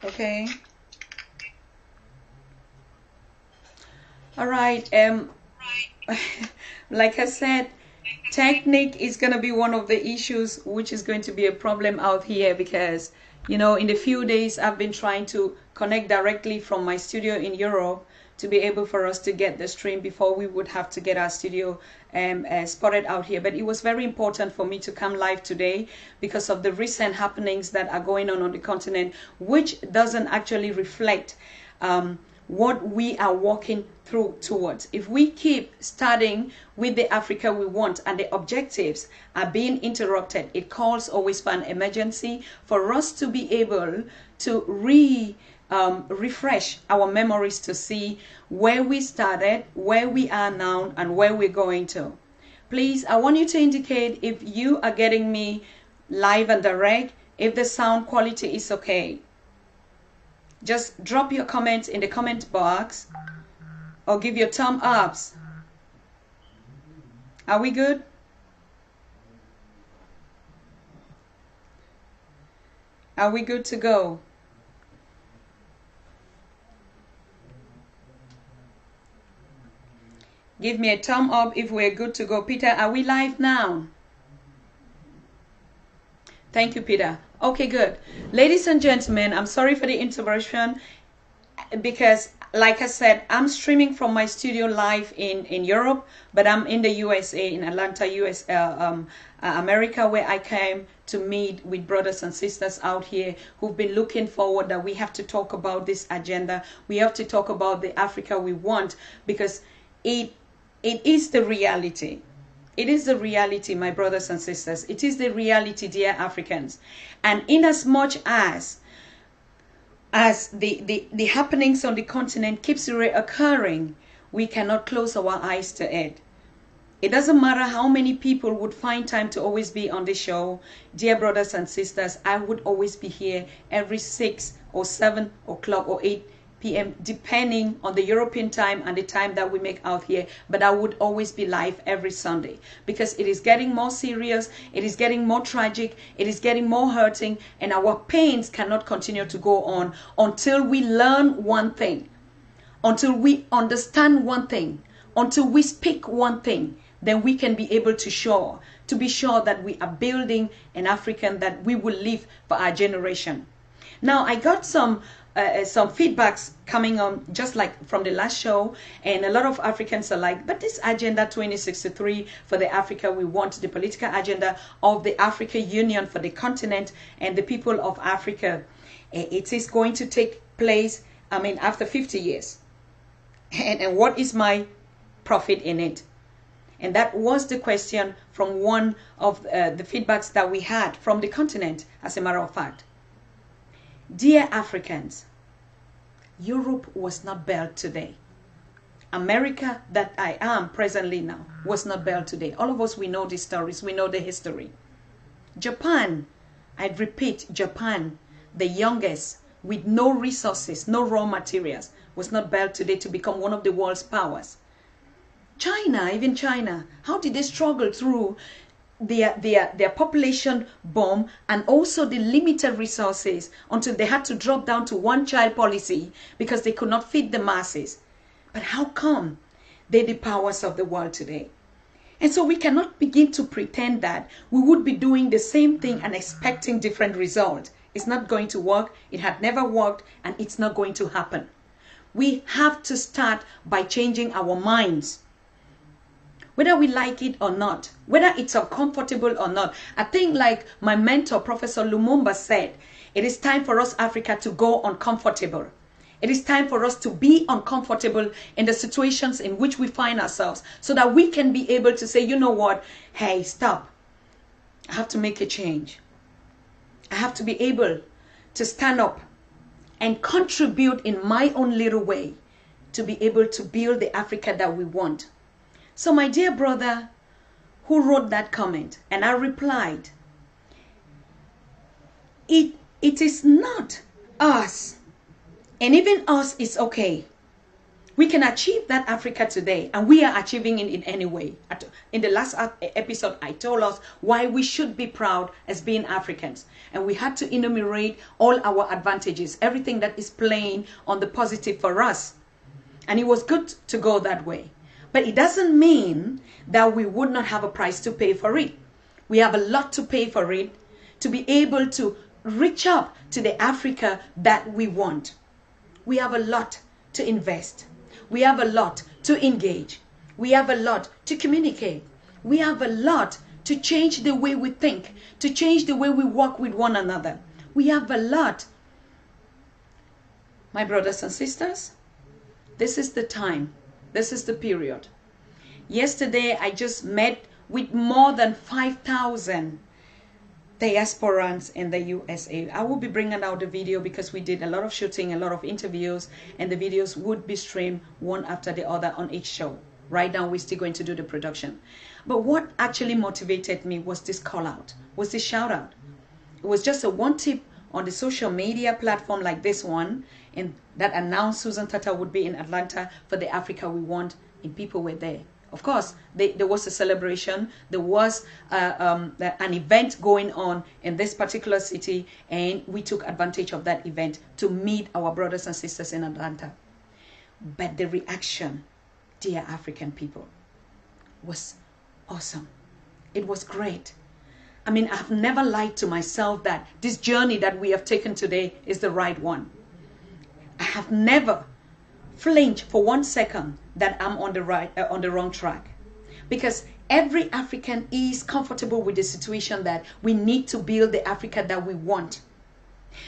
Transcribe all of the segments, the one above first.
Okay. All right. Like I said, technique is going to be one of the issues which is going to be a problem out here because, you know, in the few days I've been trying to connect directly from my studio in Europe to be able for us to get the stream before we would have to get our studio spotted out here. But it was very important for me to come live today because of the recent happenings that are going on the continent, which doesn't actually reflect what we are walking through towards. If we keep starting with the Africa we want and the objectives are being interrupted, it calls always for an emergency for us to be able to refresh our memories to see where we started, where we are now, and where we're going to. Please, I want you to indicate if you are getting me live and direct, if the sound quality is okay. Just drop your comments in the comment box or give your thumb ups. Are we good? Are we good to go? Give me a thumb up if we're good to go. Peter, are we live now? Thank you, Peter. Okay, good. Ladies and gentlemen, I'm sorry for the interruption because, like I said, I'm streaming from my studio live in Europe, but I'm in the USA, in Atlanta, America, where I came to meet with brothers and sisters out here who've been looking forward that we have to talk about this agenda. We have to talk about the Africa we want because it is the reality. It is the reality, my brothers and sisters. It is the reality, dear Africans. And in as much as the happenings on the continent keeps reoccurring, we cannot close our eyes to it. It doesn't matter how many people would find time to always be on the show. Dear brothers and sisters, I would always be here every 6 or 7 o'clock or 8 p.m. depending on the European time and the time that we make out here, but I would always be live every Sunday because it is getting more serious, it is getting more tragic, it is getting more hurting, and our pains cannot continue to go on until we learn one thing, until we understand one thing, until we speak one thing. Then we can be able to be sure that we are building an African that we will live for our generation. Now, I got some feedbacks coming on just like from the last show, and a lot of Africans are like, but this agenda 2063 for the Africa we want, the political agenda of the Africa Union for the continent and the people of Africa, it is going to take place, after 50 years. And what is my profit in it? And that was the question from one of the feedbacks that we had from the continent, as a matter of fact. Dear Africans, Europe was not built today. America that I am presently now was not built today. All of us, we know the stories, we know the history. Japan, I repeat, Japan, the youngest, with no resources, no raw materials, was not built today to become one of the world's powers. China, even China, how did they struggle through their population bomb and also the limited resources until they had to drop down to one-child policy because they could not feed the masses? But how come they're the powers of the world today? And so we cannot begin to pretend that we would be doing the same thing and expecting different results. It's not going to work. It had never worked, and it's not going to happen. We have to start by changing our minds. Whether we like it or not, whether it's uncomfortable or not. I think like my mentor, Professor Lumumba, said, it is time for us, Africa, to go uncomfortable. It is time for us to be uncomfortable in the situations in which we find ourselves so that we can be able to say, you know what, hey, stop. I have to make a change. I have to be able to stand up and contribute in my own little way to be able to build the Africa that we want. So my dear brother who wrote that comment, and I replied, it is not us, and even us is okay. We can achieve that Africa today, and we are achieving it in any way. In the last episode, I told us why we should be proud as being Africans. And we had to enumerate all our advantages, everything that is playing on the positive for us. And it was good to go that way. But it doesn't mean that we would not have a price to pay for it. We have a lot to pay for it to be able to reach up to the Africa that we want. We have a lot to invest. We have a lot to engage. We have a lot to communicate. We have a lot to change the way we think, to change the way we work with one another. We have a lot. My brothers and sisters, this is the time. This is the period. Yesterday, I just met with more than 5,000 diasporans in the USA. I will be bringing out the video because we did a lot of shooting, a lot of interviews, and the videos would be streamed one after the other on each show. Right now, we're still going to do the production. But what actually motivated me was this call out, was this shout out. It was just a one tip on the social media platform like this one, and that announced Susan Tata would be in Atlanta for the Africa We Want, and people were there. Of course, there was a celebration. There was an event going on in this particular city, and we took advantage of that event to meet our brothers and sisters in Atlanta. But the reaction, dear African people, was awesome. It was great. I mean, I've never lied to myself that this journey that we have taken today is the right one. I have never flinched for 1 second that I'm on the wrong track, because every African is comfortable with the situation that we need to build the Africa that we want,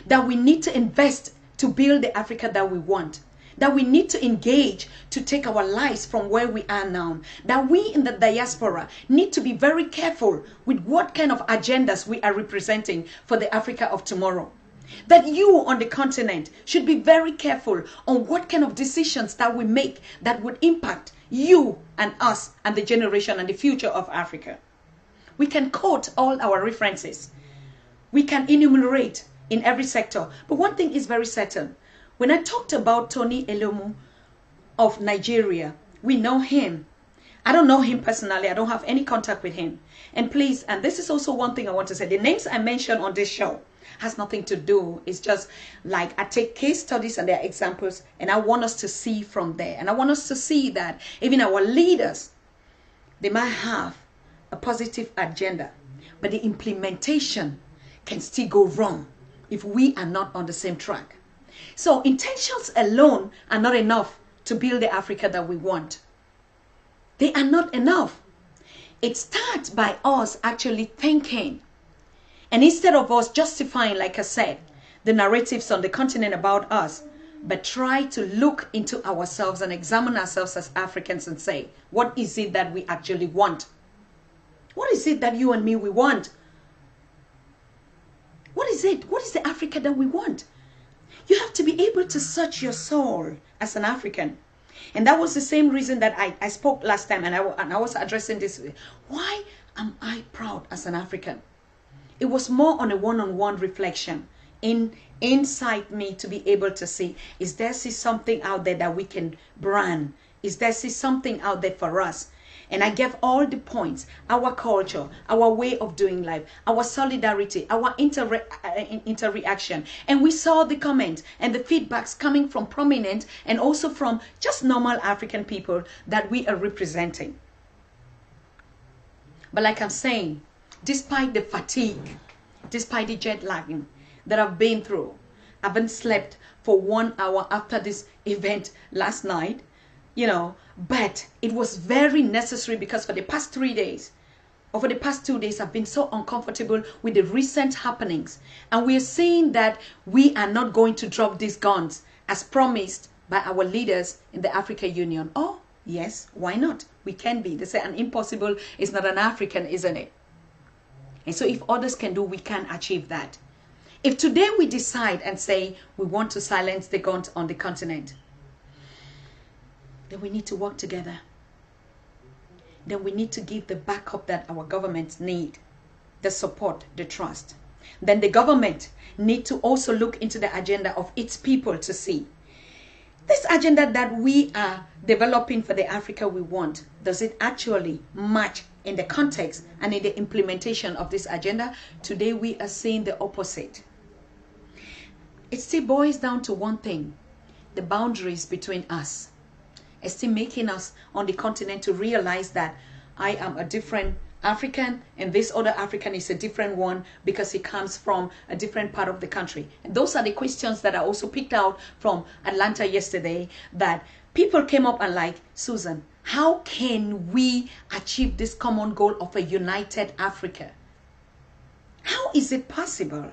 that we need to invest to build the Africa that we want, that we need to engage to take our lives from where we are now, that we in the diaspora need to be very careful with what kind of agendas we are representing for the Africa of tomorrow. That you on the continent should be very careful on what kind of decisions that we make that would impact you and us and the generation and the future of Africa. We can quote all our references. We can enumerate in every sector. But one thing is very certain. When I talked about Tony Elomu of Nigeria, we know him. I don't know him personally. I don't have any contact with him. And please, and this is also one thing I want to say. The names I mentioned on this show has nothing to do. It's just like I take case studies and their examples, and I want us to see from there. And I want us to see that even our leaders, they might have a positive agenda, but the implementation can still go wrong if we are not on the same track. So intentions alone are not enough to build the Africa that we want. They are not enough. It starts by us actually thinking. And instead of us justifying, like I said, the narratives on the continent about us, but try to look into ourselves and examine ourselves as Africans and say, what is it that we actually want? What is it that you and me we want? What is it? What is the Africa that we want? You have to be able to search your soul as an African. And that was the same reason that I spoke last time, and I was addressing this. Why am I proud as an African? It was more on a one-on-one reflection inside me to be able to see, is there something out there that we can brand? Is there something out there for us? And I gave all the points, our culture, our way of doing life, our solidarity, our interaction. And we saw the comments and the feedbacks coming from prominent and also from just normal African people that we are representing. But like I'm saying, despite the fatigue, despite the jet lagging that I've been through, I haven't slept for 1 hour after this event last night, but it was very necessary, because for the past 3 days, or for the past 2 days, I've been so uncomfortable with the recent happenings. And we are seeing that we are not going to drop these guns as promised by our leaders in the African Union. Oh, yes, why not? We can be. They say an impossible is not an African, isn't it? And so if others can do, we can achieve that. If today we decide and say we want to silence the guns on the continent, then we need to work together. Then we need to give the backup that our governments need, the support, the trust. Then the government need to also look into the agenda of its people to see, This agenda that we are developing for the Africa we want, does it actually match in the context and in the implementation of this agenda? Today we are seeing the opposite. It still boils down to one thing: the boundaries between us. It's still making us on the continent to realize that I am a different African and this other African is a different one because he comes from a different part of the country. And those are the questions that I also picked out from Atlanta yesterday, that people came up and like, Susan, how can we achieve this common goal of a united Africa? How is it possible?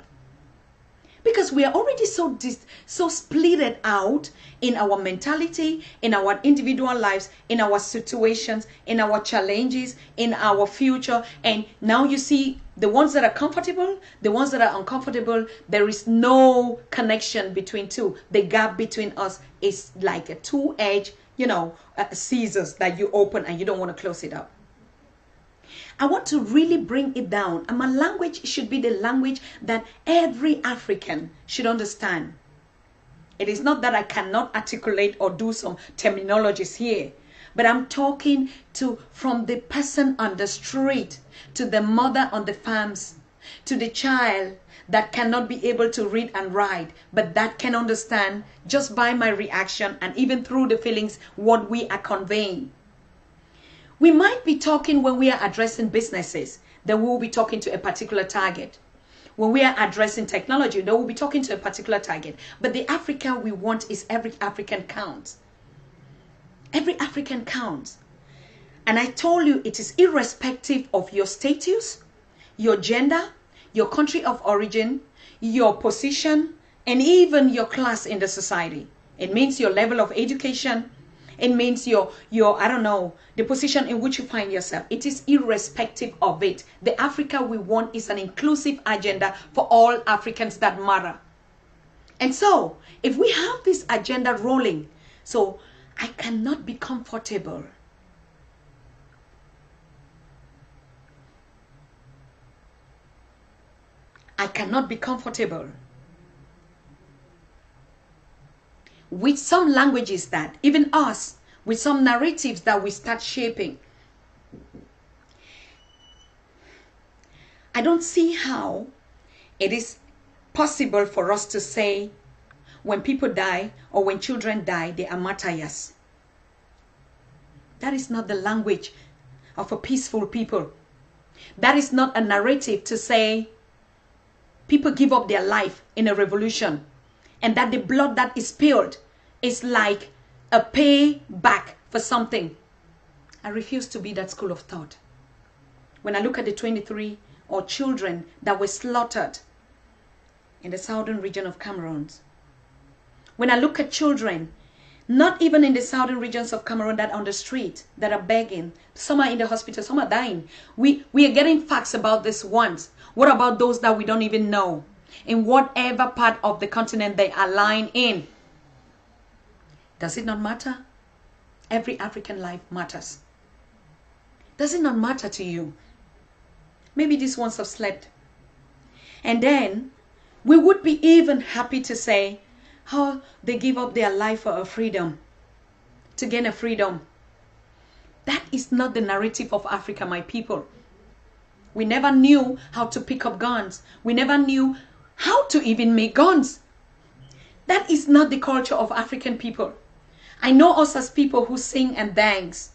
Because we are already so splitted out in our mentality, in our individual lives, in our situations, in our challenges, in our future. And now you see the ones that are comfortable, the ones that are uncomfortable, there is no connection between two. The gap between us is like a two-edged, scissors that you open and you don't want to close it up. I want to really bring it down. And my language should be the language that every African should understand. It is not that I cannot articulate or do some terminologies here, but I'm talking from the person on the street, to the mother on the farms, to the child that cannot be able to read and write, but that can understand just by my reaction and even through the feelings what we are conveying. We might be talking when we are addressing businesses, then we will be talking to a particular target. When we are addressing technology, then we'll be talking to a particular target. But the Africa we want is every African counts. Every African counts. And I told you it is irrespective of your status, your gender, your country of origin, your position, and even your class in the society. It means your level of education. It means your the position in which you find yourself. It is irrespective of it. The Africa we want is an inclusive agenda for all Africans that matter. And so, if we have this agenda rolling, so I cannot be comfortable. I cannot be comfortable with some languages that, even us, with some narratives that we start shaping. I don't see how it is possible for us to say when people die or when children die, they are martyrs. That is not the language of a peaceful people. That is not a narrative to say people give up their life in a revolution, and that the blood that is spilled is like a payback for something. I refuse to be that school of thought. When I look at the 23 children that were slaughtered in the southern region of Cameroon, when I look at children, not even in the southern regions of Cameroon, that are on the street, that are begging, some are in the hospital, some are dying. We are getting facts about this ones. What about those that we don't even know? In whatever part of the continent they are lying in. Does it not matter? Every African life matters. Does it not matter to you? Maybe these ones have slept. And then we would be even happy to say how they give up their life for a freedom, to gain a freedom. That is not the narrative of Africa, my people. We never knew how to pick up guns. We never knew how to even make guns. That is not the culture of African people. I know us as people who sing and dance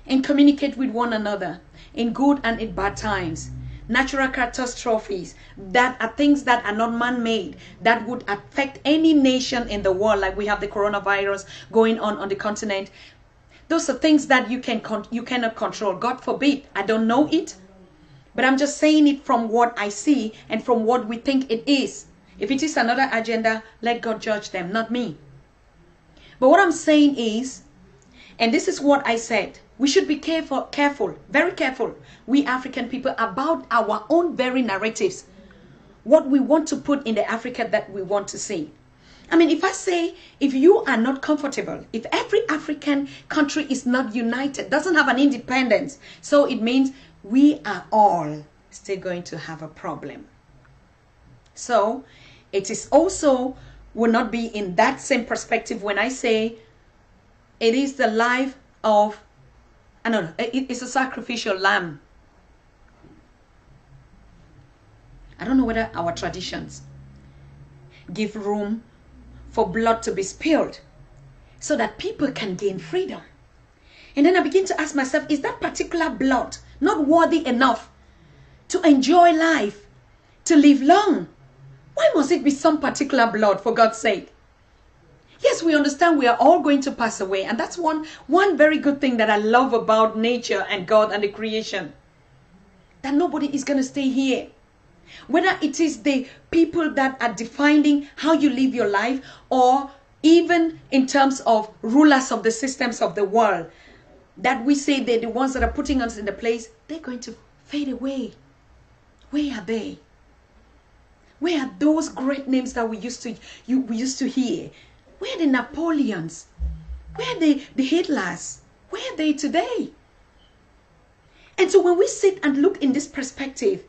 and communicate with one another in good and in bad times. Natural catastrophes that are things that are not man-made, that would affect any nation in the world, like we have the coronavirus going on the continent. Those are things that you cannot control. God forbid. I don't know it, but I'm just saying it from what I see and from what we think it is. If it is another agenda, let God judge them, not me. But what I'm saying is, and this is what I said, we should be careful, very careful, we African people, about our own very narratives. What we want to put in the Africa that we want to see. I mean, if I say, if you are not comfortable, if every African country is not united, doesn't have an independence, so it means we are all still going to have a problem. So it is also will not be in that same perspective when I say it is the life of, I don't know, it's a sacrificial lamb. I don't know whether our traditions give room for blood to be spilled so that people can gain freedom. And then I begin to ask myself, is that particular blood not worthy enough to enjoy life, to live long? Why must it be some particular blood, for God's sake? Yes, we understand we are all going to pass away. And that's one very good thing that I love about nature and God and the creation. That nobody is going to stay here. Whether it is the people that are defining how you live your life, or even in terms of rulers of the systems of the world, that we say they're the ones that are putting us in the place, they're going to fade away. Where are they? Where are those great names that we used to hear? Where are the Napoleons? Where are the Hitlers? Where are they today? And so when we sit and look in this perspective,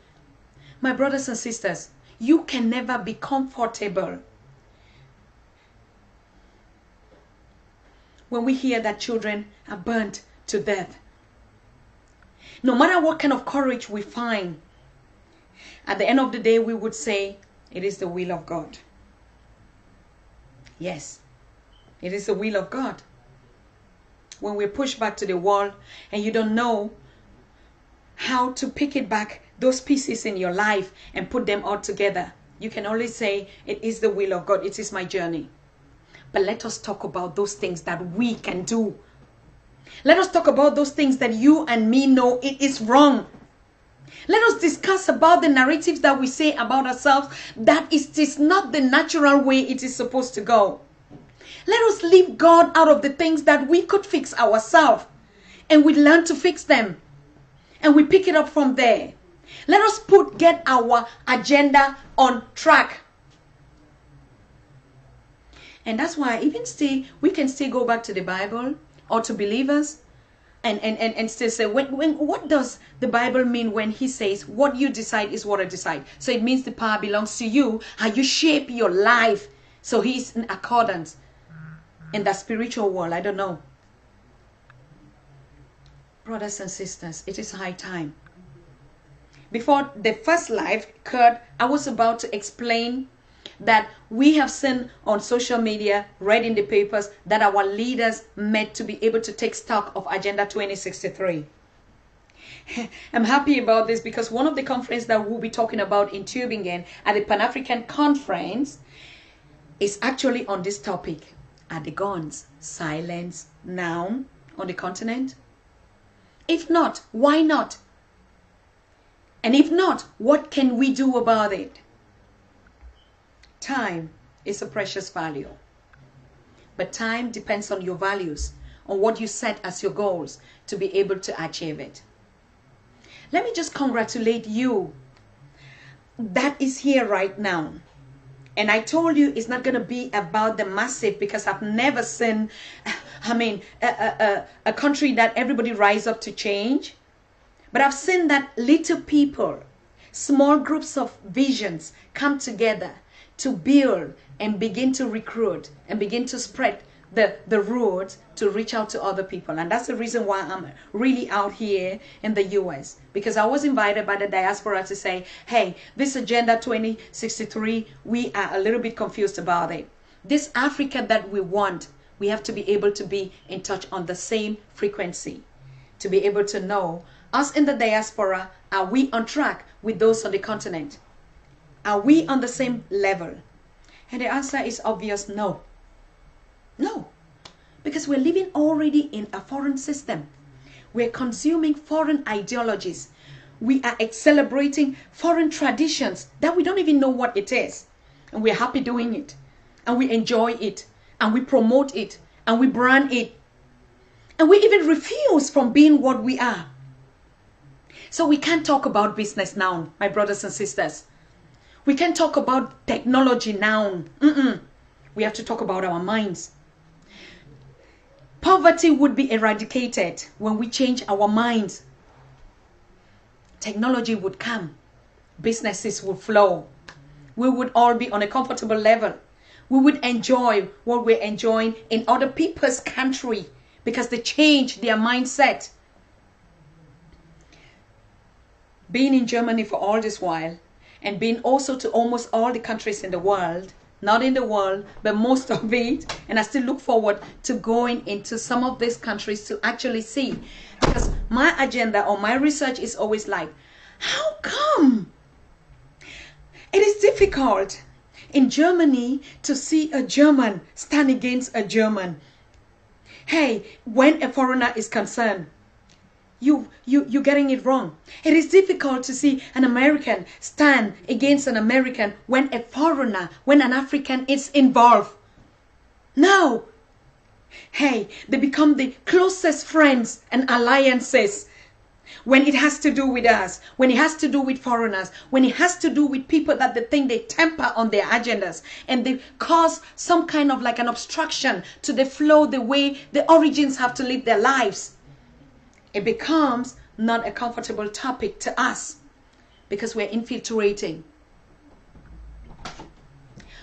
my brothers and sisters, you can never be comfortable when we hear that children are burnt to death. No matter what kind of courage we find, at the end of the day, we would say, it is the will of God. Yes, it is the will of God. When we're pushed back to the wall and you don't know how to pick it back, those pieces in your life, and put them all together, you can only say, it is the will of God. It is my journey. But let us talk about those things that we can do. Let us talk about those things that you and me know it is wrong. Let us discuss about the narratives that we say about ourselves, that it is not the natural way it is supposed to go. Let us leave God out of the things that we could fix ourselves, and we learn to fix them, and we pick it up from there. Let us get our agenda on track. And that's why we can still go back to the Bible or to believers and still say, what does the Bible mean when he says, what you decide is what I decide? So it means the power belongs to you, how you shape your life. So he's in accordance in the spiritual world. I don't know. Brothers and sisters, it is high time. Before the first live occurred, I was about to explain that we have seen on social media, read in the papers, that our leaders met to be able to take stock of Agenda 2063. I'm happy about this because one of the conferences that we'll be talking about in Tübingen at the Pan-African Conference is actually on this topic. Are the guns silenced now on the continent? If not, why not? And if not, what can we do about it? Time is a precious value. But time depends on your values, on what you set as your goals to be able to achieve it. Let me just congratulate you that is here right now. And I told you it's not going to be about the massive, because I've never seen, a country that everybody rise up to change. But I've seen that little people, small groups of visions come together to build and begin to recruit and begin to spread the roads to reach out to other people. And that's the reason why I'm really out here in the US, because I was invited by the Diaspora to say, hey, this Agenda 2063, we are a little bit confused about it. This Africa that we want, we have to be able to be in touch on the same frequency, to be able to know, us in the Diaspora, are we on track with those on the continent? Are we on the same level? And the answer is obvious, no. No, because we're living already in a foreign system. We're consuming foreign ideologies. We are celebrating foreign traditions that we don't even know what it is. And we're happy doing it. And we enjoy it. And we promote it. And we brand it. And we even refuse from being what we are. So we can't talk about business now, my brothers and sisters. We can't talk about technology now. We have to talk about our minds. Poverty would be eradicated when we change our minds. Technology would come. Businesses would flow. We would all be on a comfortable level. We would enjoy what we're enjoying in other people's country because they change their mindset. Being in Germany for all this while and being also to almost all the countries in the world, not in the world, but most of it, and I still look forward to going into some of these countries to actually see, because my agenda or my research is always like, how come it is difficult in Germany to see a German stand against a German? Hey, when a foreigner is concerned, you're getting it wrong. It is difficult to see an American stand against an American when a foreigner, when an African is involved. No. Hey, they become the closest friends and alliances when it has to do with us, when it has to do with foreigners, when it has to do with people that they think they temper on their agendas and they cause some kind of like an obstruction to the flow, the way the origins have to live their lives. It becomes not a comfortable topic to us because we're infiltrating.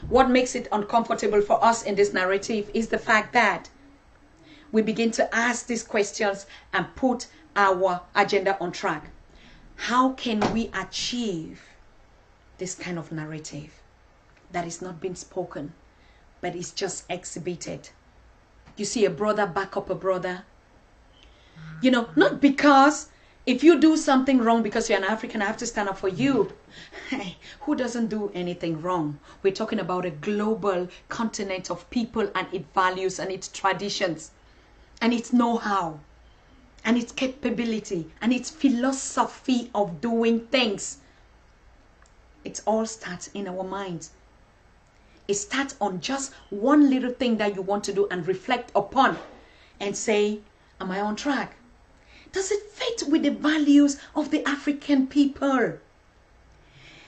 What makes it uncomfortable for us in this narrative is the fact that we begin to ask these questions and put our agenda on track. How can we achieve this kind of narrative that is not being spoken, but is just exhibited? You see a brother back up a brother. You know, not because if you do something wrong because you're an African, I have to stand up for you. Hey, who doesn't do anything wrong? We're talking about a global continent of people and its values and its traditions and its know-how and its capability and its philosophy of doing things. It all starts in our minds. It starts on just one little thing that you want to do and reflect upon and say, am I on track? Does it fit with the values of the African people?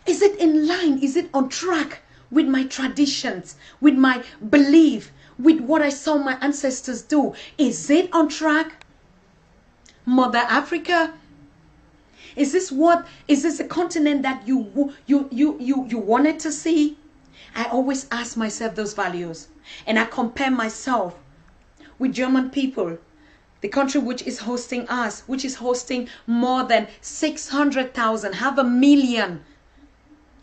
Is it in line? Is it on track with my traditions, with my belief, with what I saw my ancestors do? Is it on track? Mother Africa, is this a continent that you wanted to see? I always ask myself those values, and I compare myself with German people, the country which is hosting us, which is hosting more than 600,000, 500,000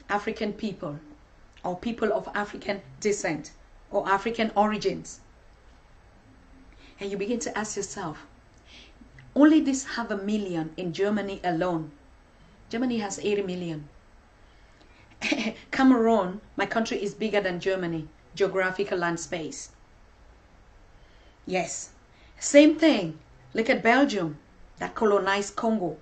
African people, or people of African descent or African origins. And you begin to ask yourself, only this 500,000 in Germany alone. Germany has 80 million. Cameroon, my country, is bigger than Germany, geographical land space. Yes, same thing. Look at Belgium that colonized Congo.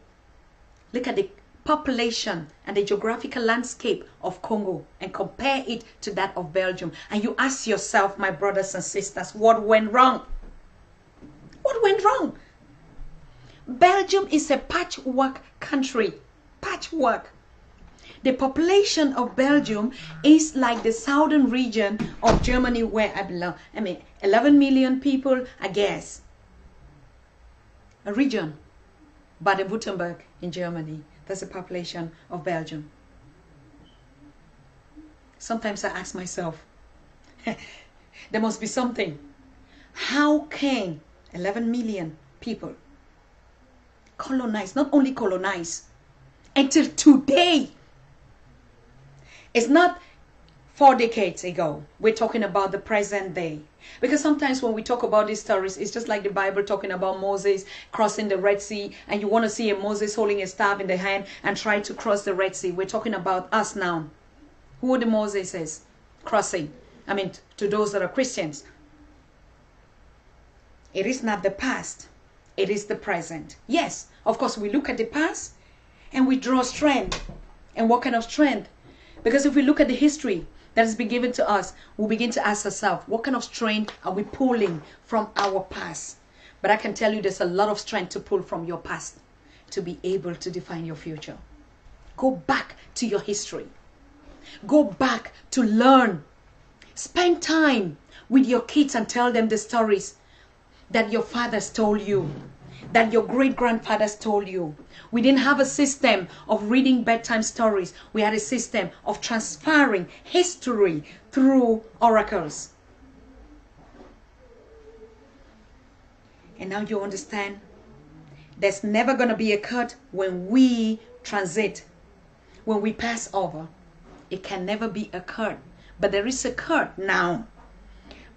Look at the population and the geographical landscape of Congo and compare it to that of Belgium. And you ask yourself, my brothers and sisters, what went wrong? What went wrong? Belgium is a patchwork country. Patchwork. The population of Belgium is like the southern region of Germany where I belong. 11 million people, I guess. A region, Baden-Württemberg in Germany. That's the population of Belgium. Sometimes I ask myself, there must be something. How can 11 million people colonize, not only colonize, until today? It's not 4 decades ago. We're talking about the present day. Because sometimes when we talk about these stories, it's just like the Bible talking about Moses crossing the Red Sea, and you want to see a Moses holding a staff in the hand and try to cross the Red Sea. We're talking about us now. Who the Moses is crossing? To those that are Christians. It is not the past. It is the present. Yes, of course, we look at the past and we draw strength. And what kind of strength? Because if we look at the history that has been given to us, we'll begin to ask ourselves, what kind of strength are we pulling from our past? But I can tell you there's a lot of strength to pull from your past to be able to define your future. Go back to your history. Go back to learn. Spend time with your kids and tell them the stories that your fathers told you, that your great-grandfathers told you. We didn't have a system of reading bedtime stories. We had a system of transferring history through oracles. And now you understand, there's never going to be a cut when we transit, when we pass over. It can never be a cut. But there is a cut now,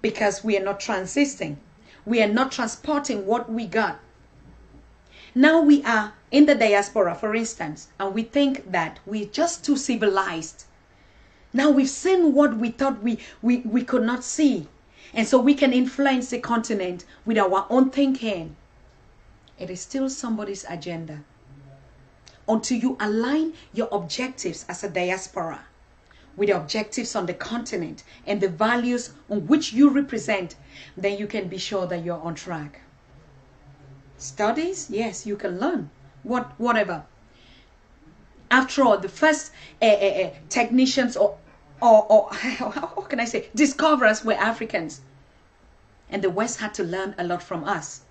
because we are not transiting. We are not transporting what we got. Now we are in the diaspora, for instance, and we think that we're just too civilized. Now we've seen what we thought we could not see. And so we can influence the continent with our own thinking. It is still somebody's agenda. Until you align your objectives as a diaspora with the objectives on the continent and the values on which you represent, then you can be sure that you're on track. Studies, yes, you can learn whatever. After all, the first technicians or how can I say, discoverers were Africans, and the West had to learn a lot from us.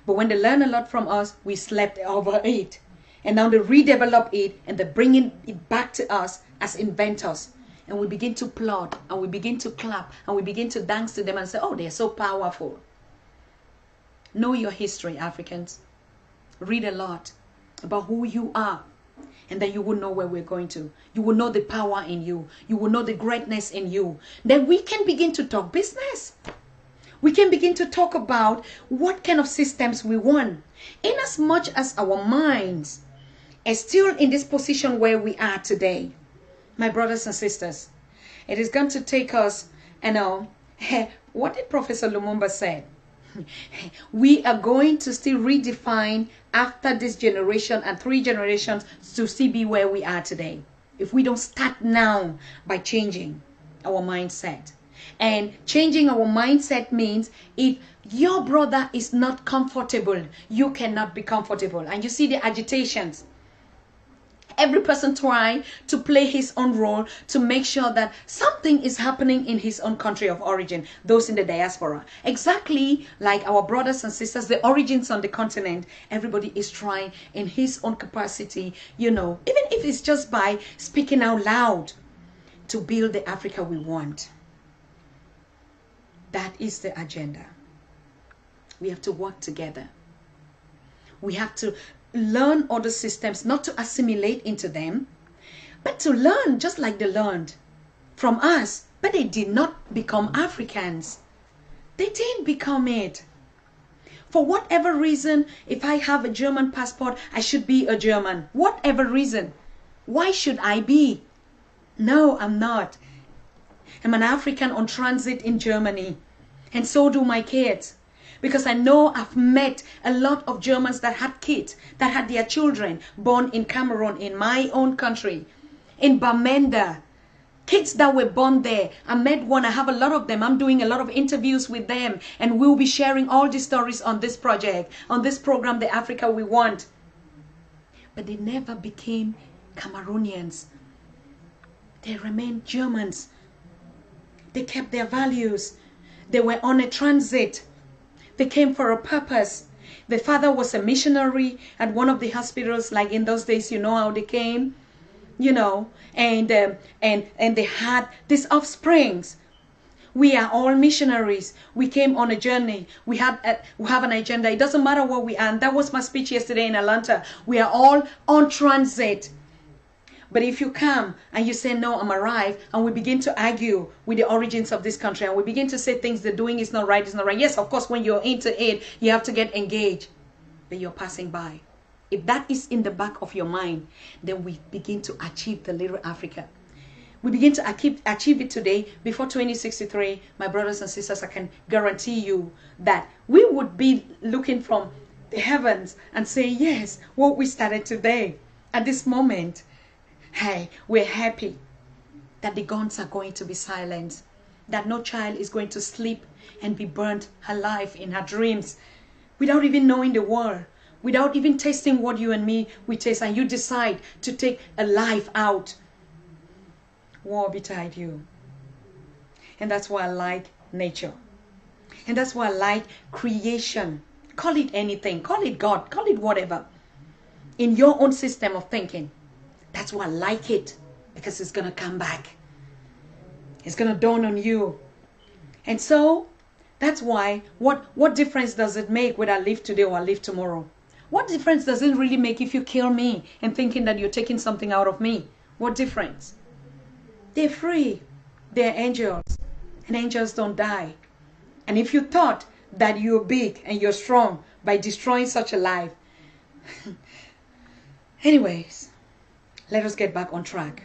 But when they learned a lot from us, we slept over it, and now they redevelop it and they're bringing it back to us as inventors. And we begin to plot, and we begin to clap, and we begin to dance to them and say, oh, they're so powerful. Know your history, Africans. Read a lot about who you are, and then you will know where we're going to. You will know the power in you. You will know the greatness in you. Then we can begin to talk business. We can begin to talk about what kind of systems we want. In as much as our minds are still in this position where we are today, my brothers and sisters, it is going to take us, what did Professor Lumumba say? We are going to still redefine after this generation and 3 generations to still be where we are today, if we don't start now by changing our mindset. And changing our mindset means if your brother is not comfortable, you cannot be comfortable. And you see the agitations. Every person trying to play his own role to make sure that something is happening in his own country of origin, those in the diaspora. Exactly like our brothers and sisters, the origins on the continent, everybody is trying in his own capacity, even if it's just by speaking out loud, to build the Africa we want. That is the agenda. We have to work together. We have to learn other systems, not to assimilate into them, but to learn just like they learned from us. But they did not become Africans. They didn't become it. For whatever reason, if I have a German passport, I should be a German. Whatever reason. Why should I be? No, I'm not. I'm an African on transit in Germany. And so do my kids. Because I know I've met a lot of Germans that had kids, that had their children born in Cameroon, in my own country, in Bamenda. Kids that were born there. I met one, I have a lot of them. I'm doing a lot of interviews with them. And we'll be sharing all these stories on this project, on this program, The Africa We Want. But they never became Cameroonians. They remained Germans. They kept their values. They were on a transit. They came for a purpose. The father was a missionary at one of the hospitals, like in those days, how they came, and they had these offsprings. We are all missionaries. We came on a journey. We have an agenda. It doesn't matter where we are. And that was my speech yesterday in Atlanta. We are all on transit. But if you come and you say, no, I'm arrived, and we begin to argue with the origins of this country, and we begin to say things they're doing is not right, it's not right. Yes, of course, when you're into it, you have to get engaged. But you're passing by. If that is in the back of your mind, then we begin to achieve the little Africa. We begin to achieve it today. Before 2063, my brothers and sisters, I can guarantee you that we would be looking from the heavens and say, yes, what we started today, at this moment. Hey, we're happy that the guns are going to be silenced, that no child is going to sleep and be burnt alive in her dreams without even knowing the war, without even tasting what you and me we taste, and you decide to take a life out. War betide you. And that's why I like nature. And that's why I like creation. Call it anything. Call it God. Call it whatever. in your own system of thinking. That's why I like it, because it's going to come back. It's going to dawn on you. And so that's why, what difference does it make whether I live today or I live tomorrow? What difference does it really make if you kill me and thinking that you're taking something out of me? What difference? They're free. They're angels. And angels don't die. And if you thought that you're big and you're strong by destroying such a life. Anyways, let us get back on track.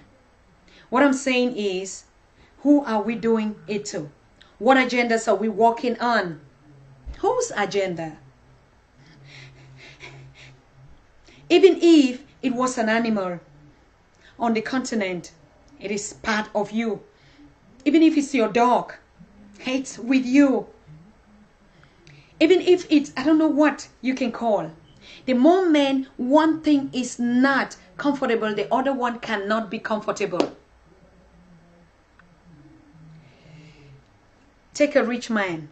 What I'm saying is, who are we doing it to? What agendas are we working on? Whose agenda? Even if it was an animal on the continent, it is part of you. Even if it's your dog, it's with you. Even if it's, I don't know what you can call. The moment one thing is not comfortable, the other one cannot be comfortable. Take a rich man.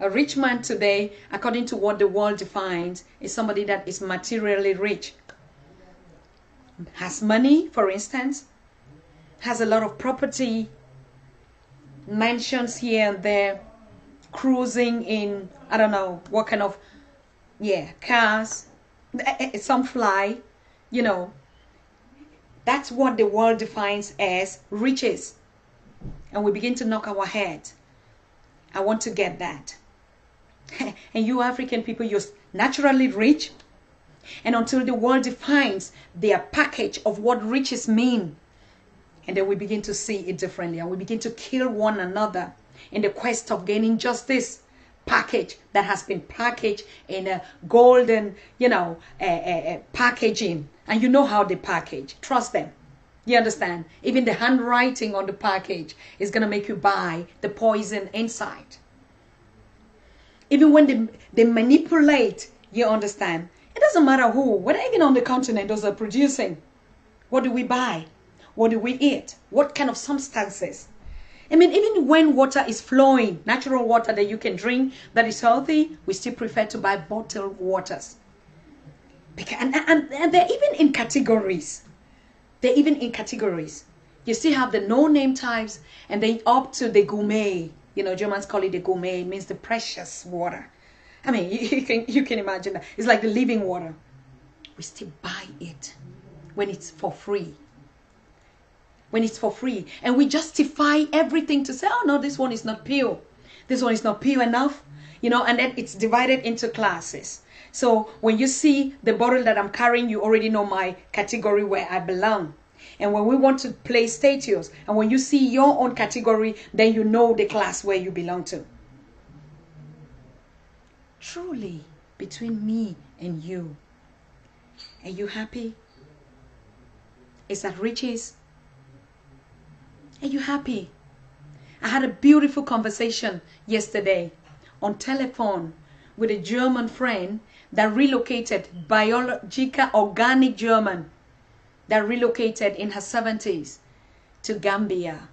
A rich man today, according to what the world defines, is somebody that is materially rich. Has money, for instance, has a lot of property, mansions here and there, cruising in, I don't know, what kind of, cars, some fly, That's what the world defines as riches. And we begin to knock our head. I want to get that. And you African people, you're naturally rich. And until the world defines their package of what riches mean, and then we begin to see it differently, and we begin to kill one another in the quest of gaining just this package that has been packaged in a golden, packaging. And you know how they package. Trust them. You understand? Even the handwriting on the package is going to make you buy the poison inside. Even when they manipulate, you understand? It doesn't matter who, whether even on the continent, those are producing. What do we buy? What do we eat? What kind of substances? I mean, even when water is flowing, natural water that you can drink, that is healthy, we still prefer to buy bottled waters. And they're even in categories. They're even in categories. You still have the no-name types, and then up to the gourmet. Germans call it the gourmet. It means the precious water. I mean, you can imagine that. It's like the living water. We still buy it when it's for free. When it's for free. And we justify everything to say, oh no, this one is not pure. This one is not pure enough. And then it's divided into classes. So when you see the bottle that I'm carrying, you already know my category where I belong. And when we want to play status, and when you see your own category, then you know the class where you belong to. Truly, between me and you, are you happy? Is that riches? Are you happy? I had a beautiful conversation yesterday on telephone with a German friend that relocated, biological, organic German, that relocated in her 70s to Gambia.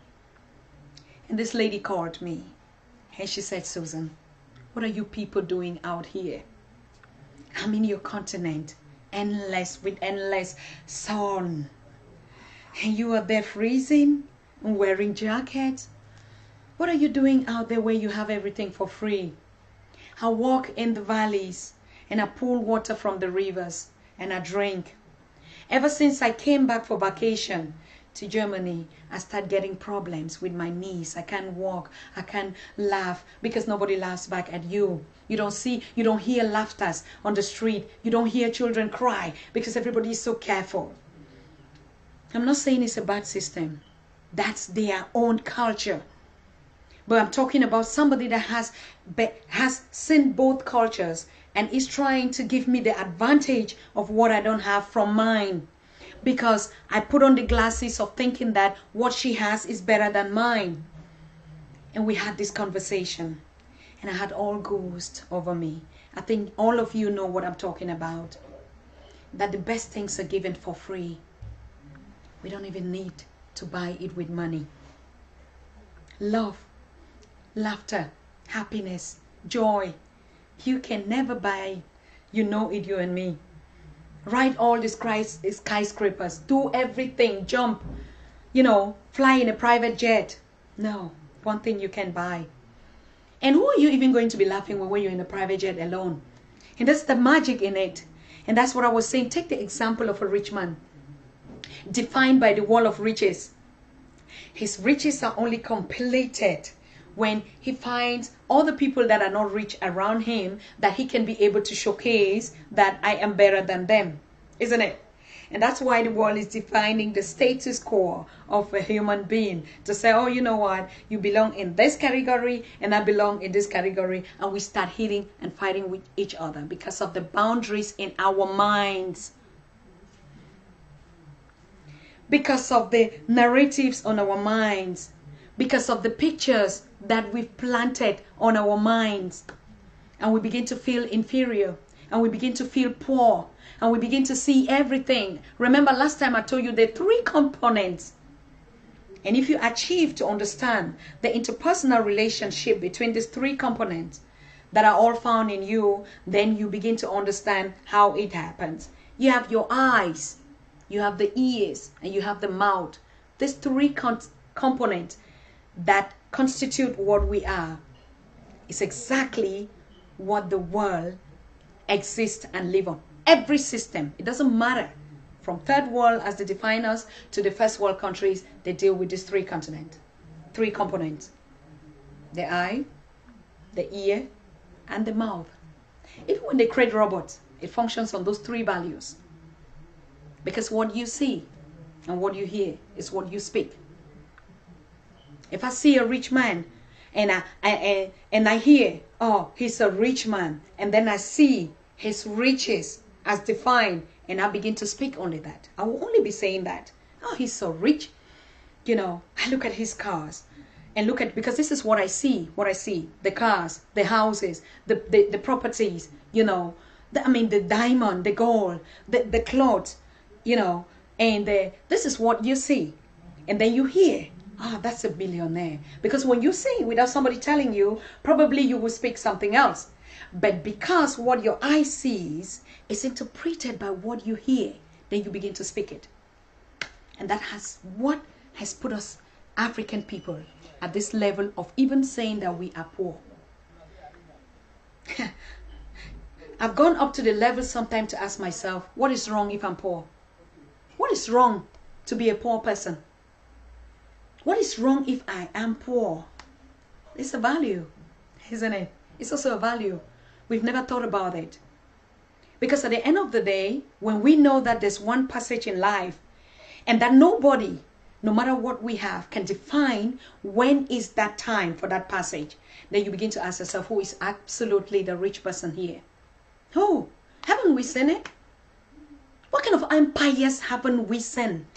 And this lady called me and she said, Susan, what are you people doing out here? I'm in your continent, with endless sun. And you are there freezing and wearing jackets. What are you doing out there where you have everything for free? I walk in the valleys and I pull water from the rivers and I drink. Ever since I came back for vacation to Germany, I started getting problems with my knees. I can't walk. I can't laugh because nobody laughs back at you. You don't hear laughter on the street. You don't hear children cry because everybody is so careful. I'm not saying it's a bad system. That's their own culture. But I'm talking about somebody that has seen both cultures and is trying to give me the advantage of what I don't have from mine. Because I put on the glasses of thinking that what she has is better than mine. And we had this conversation. And I had all ghosts over me. I think all of you know what I'm talking about. That the best things are given for free. We don't even need to buy it with money. Love, laughter, happiness, joy. You can never buy it. You know it, you and me. ride all these skyscrapers, do everything, jump, you know, fly in a private jet. No, one thing you can buy. And who are you even going to be laughing when you're in a private jet alone? And that's the magic in it. And that's what I was saying. Take the example of a rich man, defined by the wall of riches. His riches are only completed when he finds all the people that are not rich around him, that he can be able to showcase that I am better than them, isn't it? And that's why the world is defining the status quo of a human being, to say, oh, you know what, you belong in this category and I belong in this category, and we start hitting and fighting with each other because of the boundaries in our minds, because of the narratives on our minds, because of the pictures that we've planted on our minds. And we begin to feel inferior, and we begin to feel poor, and we begin to see everything. Remember last time I told you the 3 components. And if you achieve to understand the interpersonal relationship between these 3 components that are all found in you, then you begin to understand how it happens. You have your eyes, you have the ears, and you have the mouth. These 3 components that constitute what we are is exactly what the world exists and live on. Every system, it doesn't matter, from third world as they define us to the first world countries, they deal with these 3 components: the eye, the ear, and the mouth. Even when they create robots, it functions on those 3 values, because what you see and what you hear is what you speak. If I see a rich man and I hear, oh, he's a rich man, and then I see his riches as defined, and I begin to speak only that, I will only be saying that, oh, he's so rich. You know, I look at his cars and look at, because this is what I see, the cars, the houses, the properties, you know, the diamond, the gold, the clothes, you know, and this is what you see. And then you hear, ah, that's a billionaire. Because when you see without somebody telling you, probably you will speak something else. But because what your eye sees is interpreted by what you hear, then you begin to speak it. And that what has put us African people at this level of even saying that we are poor. I've gone up to the level sometimes to ask myself, what is wrong if I'm poor? What is wrong to be a poor person? What is wrong if I am poor? It's a value, isn't it? It's also a value. We've never thought about it. Because at the end of the day, when we know that there's one passage in life, and that nobody, no matter what we have, can define when is that time for that passage, then you begin to ask yourself, who is absolutely the rich person here? Who? Haven't we seen it? What kind of empires haven't we seen?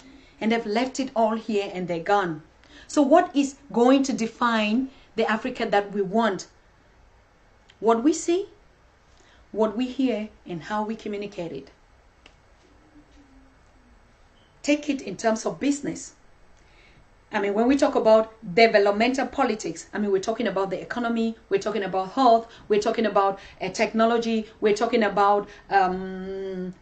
And they've left it all here and they're gone. So what is going to define the Africa that we want? What we see, what we hear, and how we communicate it. Take it in terms of business. I mean, when we talk about developmental politics, I mean, we're talking about the economy, we're talking about health, we're talking about technology, we're talking about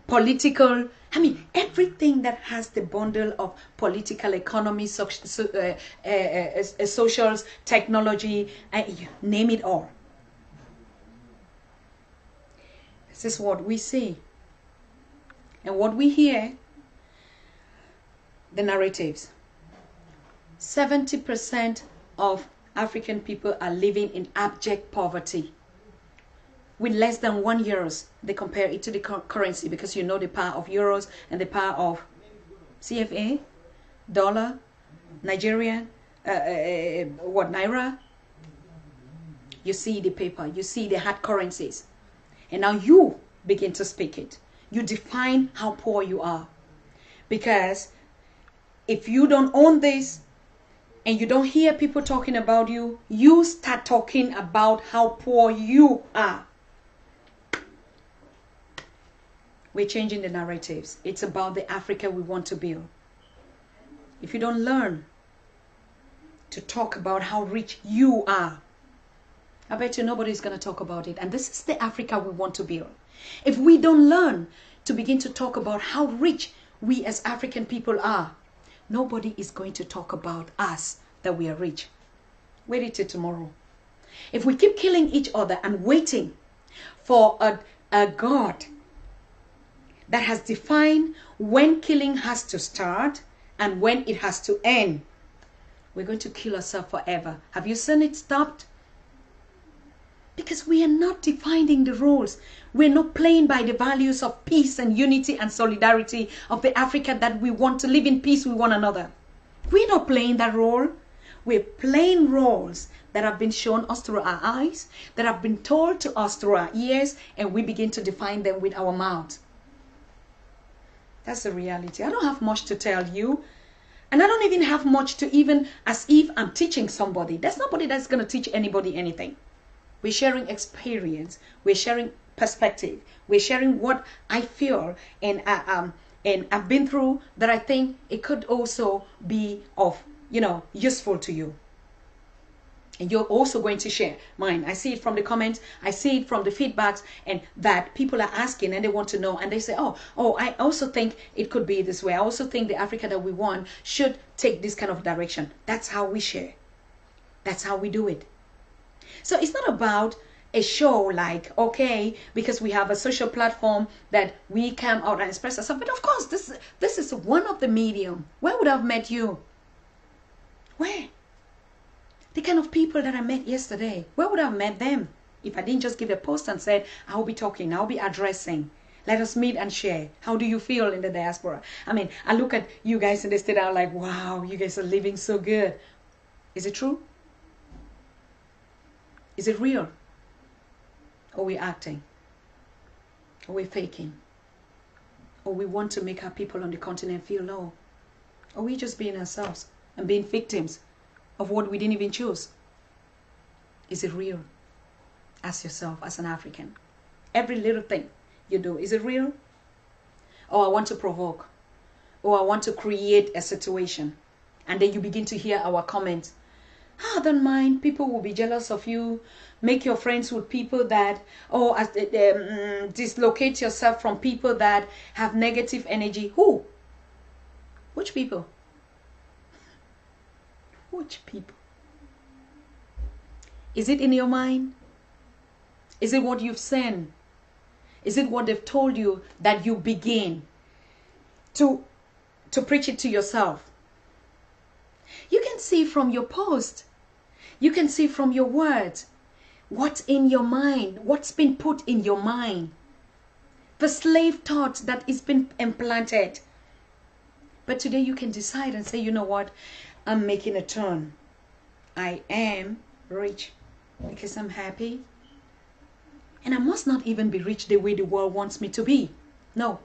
political, I mean, everything that has the bundle of political economy, socials, technology, name it all. This is what we see. And what we hear, the narratives. 70% of African people are living in abject poverty. With less than €1, they compare it to the currency, because you know the power of euros and the power of CFA, dollar, Nigerian, Naira. You see the paper, you see the hard currencies. And now you begin to speak it. You define how poor you are. Because if you don't own this, and you don't hear people talking about you, you start talking about how poor you are. We're changing the narratives. It's about the Africa we want to build. If you don't learn to talk about how rich you are, I bet you nobody's going to talk about it. And this is the Africa we want to build. If we don't learn to begin to talk about how rich we as African people are, nobody is going to talk about us, that we are rich. Wait till tomorrow. If we keep killing each other and waiting for a God that has defined when killing has to start and when it has to end, we're going to kill ourselves forever. Have you seen it stopped? Because we are not defining the rules. We're not playing by the values of peace and unity and solidarity of the Africa that we want to live in peace with one another. We're not playing that role. We're playing roles that have been shown us through our eyes, that have been told to us through our ears, and we begin to define them with our mouth. That's the reality. I don't have much to tell you. And I don't even have much to even as if I'm teaching somebody. There's nobody that's going to teach anybody anything. We're sharing experience. We're sharing perspective. We're sharing what I feel and I've been through, that I think it could also be of, useful to you. And you're also going to share mine. I see it from the comments. I see it from the feedbacks, and that people are asking and they want to know. And they say, oh, I also think it could be this way. I also think the Africa that we want should take this kind of direction. That's how we share. That's how we do it. So it's not about a show like, okay, because we have a social platform that we come out and express ourselves. But of course, this is one of the medium. Where would I have met you? Where? The kind of people that I met yesterday, where would I have met them if I didn't just give a post and said, I'll be talking, I'll be addressing. Let us meet and share. How do you feel in the diaspora? I mean, I look at you guys in the state, I'm like, wow, you guys are living so good. Is it true? Is it real? Or we acting? Or we faking? Or we want to make our people on the continent feel low? Or we just being ourselves and being victims of what we didn't even choose? Is it real? Ask yourself as an African. Every little thing you do, is it real? Or I want to provoke. Or I want to create a situation. And then you begin to hear our comments. I don't mind. People will be jealous of you. Make your friends with people that, dislocate yourself from people that have negative energy. Who? Which people? Which people? Is it in your mind? Is it what you've seen? Is it what they've told you that you begin to preach it to yourself? You can see from your post. You can see from your words what's in your mind, what's been put in your mind. The slave thought that is been implanted. But today you can decide and say, you know what? I'm making a turn. I am rich because I'm happy. And I must not even be rich the way the world wants me to be. No.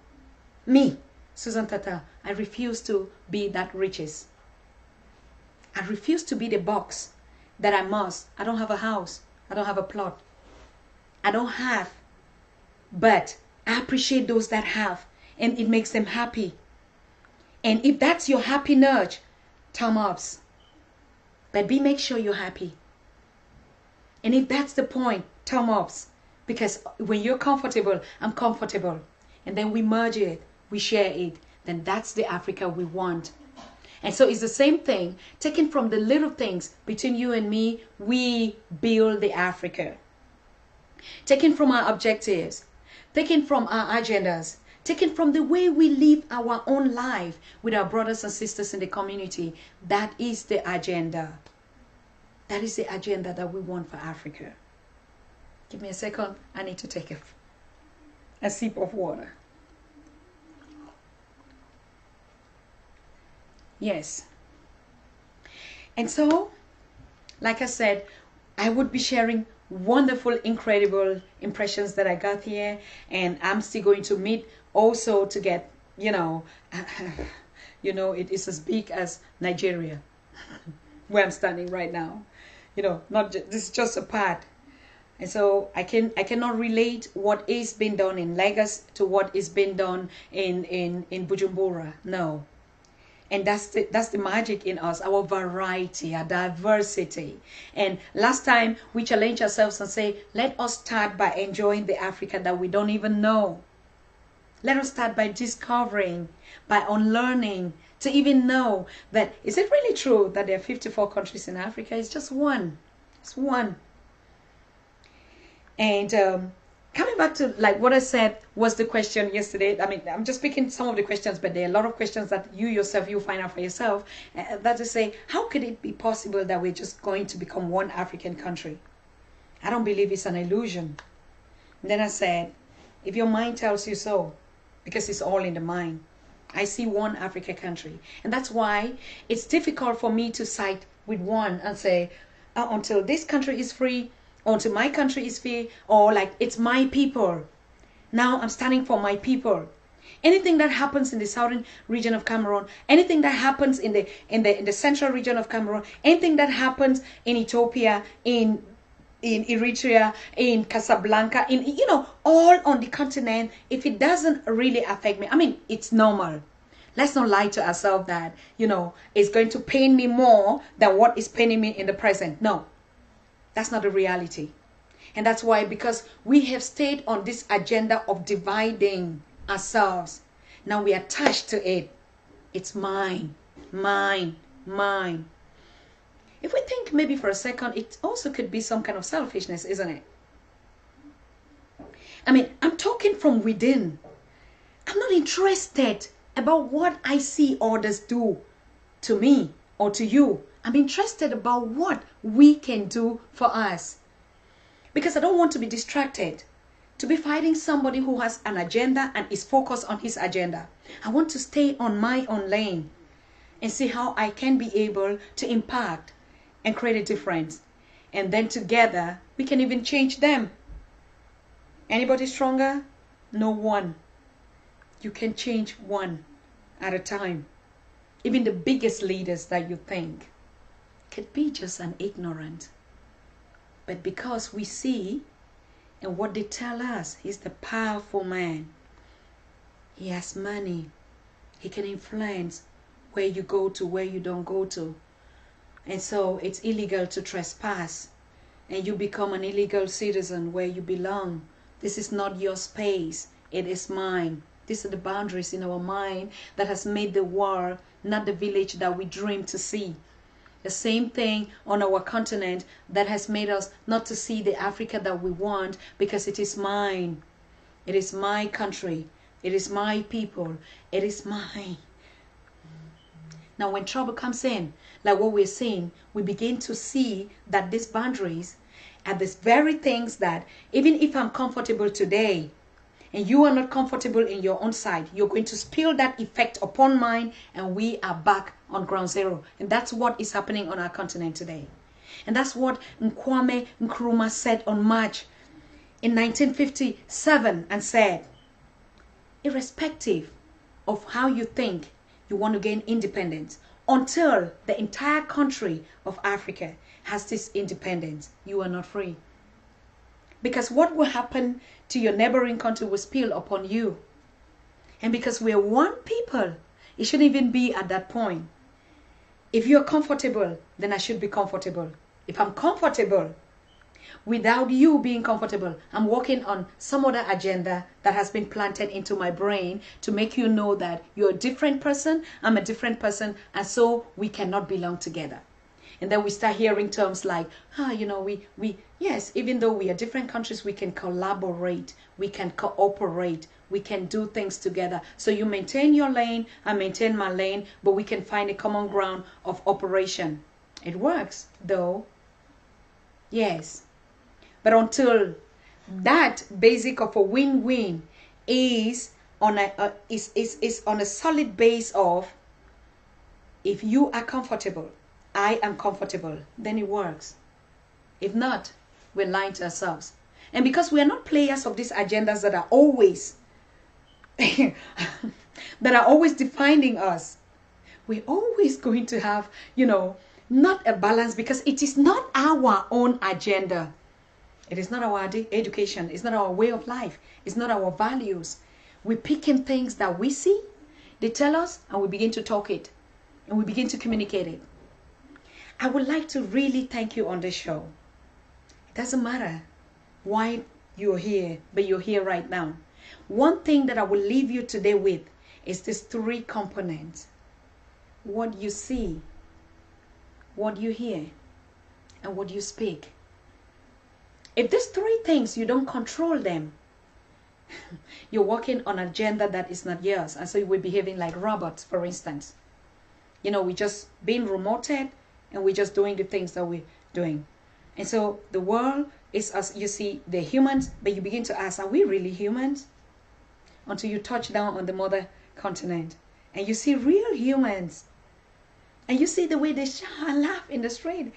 Me, Susan Tata, I refuse to be that riches. I refuse to be the box that I must. I don't have a house. I don't have a plot. I don't have. But I appreciate those that have. And it makes them happy. And if that's your happy nudge, thumb ups. But make sure you're happy. And if that's the point, thumb ups. Because when you're comfortable, I'm comfortable. And then we merge it, we share it. Then that's the Africa we want. And so it's the same thing. Taken from the little things between you and me, we build the Africa. Taken from our objectives. Taken from our agendas. Taken from the way we live our own life with our brothers and sisters in the community. That is the agenda. That is the agenda that we want for Africa. Give me a second. I need to take a sip of water. Yes. And so, like I said, I would be sharing wonderful, incredible impressions that I got here. And I'm still going to meet also to get, it is as big as Nigeria, where I'm standing right now. This is just a part. And so I cannot relate what is being done in Lagos to what is being done in Bujumbura. No. And that's the magic in us, our variety, our diversity. And last time we challenged ourselves and say, let us start by enjoying the Africa that we don't even know. Let us start by discovering, by unlearning, to even know that, is it really true that there are 54 countries in Africa? It's just one. It's one. And coming back to like what I said was the question yesterday. I mean, I'm just picking some of the questions, but there are a lot of questions that you yourself, you find out for yourself. That is say, how could it be possible that we're just going to become one African country? I don't believe it's an illusion. And then I said, if your mind tells you so, because it's all in the mind. I see one African country. And that's why it's difficult for me to side with one and say, until this country is free, until my country is free, or like it's my people. Now I'm standing for my people. Anything that happens in the southern region of Cameroon, anything that happens in the central region of Cameroon, anything that happens in Ethiopia, in Eritrea, in Casablanca, in, you know, all on the continent, if it doesn't really affect me, I mean, it's normal. Let's not lie to ourselves that, you know, it's going to pain me more than what is paining me in the present. No, that's not the reality. And that's why, because we have stayed on this agenda of dividing ourselves, now we are attached to it. It's mine, mine, mine. If we think maybe for a second, it also could be some kind of selfishness, isn't it? I mean, I'm talking from within. I'm not interested about what I see others do to me or to you. I'm interested about what we can do for us. Because I don't want to be distracted, to be fighting somebody who has an agenda and is focused on his agenda. I want to stay on my own lane and see how I can be able to impact and create a difference. And then together, we can even change them. Anybody stronger? No one. You can change one at a time. Even the biggest leaders that you think could be just an ignorant. But because we see, and what they tell us, he's the powerful man. He has money. He can influence where you go to, where you don't go to. And so it's illegal to trespass. And you become an illegal citizen where you belong. This is not your space. It is mine. These are the boundaries in our mind that has made the world not the village that we dream to see. The same thing on our continent that has made us not to see the Africa that we want, because it is mine. It is my country. It is my people. It is mine. Now when trouble comes in, like what we're seeing, we begin to see that these boundaries are these very things that even if I'm comfortable today and you are not comfortable in your own side, you're going to spill that effect upon mine, and we are back on ground zero. And that's what is happening on our continent today. And that's what Kwame Nkrumah said on March in 1957 and said, irrespective of how you think you want to gain independence, until the entire country of Africa has this independence, you are not free. Because what will happen to your neighboring country will spill upon you. And because we're one people, it shouldn't even be at that point. If you're comfortable, then I should be comfortable. If I'm comfortable, without you being comfortable, I'm working on some other agenda that has been planted into my brain to make you know that you're a different person, I'm a different person, and so we cannot belong together. And then we start hearing terms like, you know, yes, even though we are different countries, we can collaborate, we can cooperate, we can do things together. So you maintain your lane, I maintain my lane, but we can find a common ground of operation. It works, though. Yes. But until that basic of a win-win is on a solid base of, if you are comfortable, I am comfortable, then it works. If not, we're lying to ourselves. And because we are not players of these agendas that are always defining us, we're always going to have, you know, not a balance, because it is not our own agenda. It is not our education. It's not our way of life. It's not our values. We're picking things that we see, they tell us, and we begin to talk it. And we begin to communicate it. I would like to really thank you on this show. It doesn't matter why you're here, but you're here right now. One thing that I will leave you today with is these 3 components. What you see, what you hear, and what you speak. If these 3 things, you don't control them, you're working on an agenda that is not yours. And so we're behaving like robots, for instance. You know, we're just being remoted and we're just doing the things that we're doing. And so the world is, as you see, they're humans, but you begin to ask, are we really humans? Until you touch down on the mother continent and you see real humans. And you see the way they laugh in the street.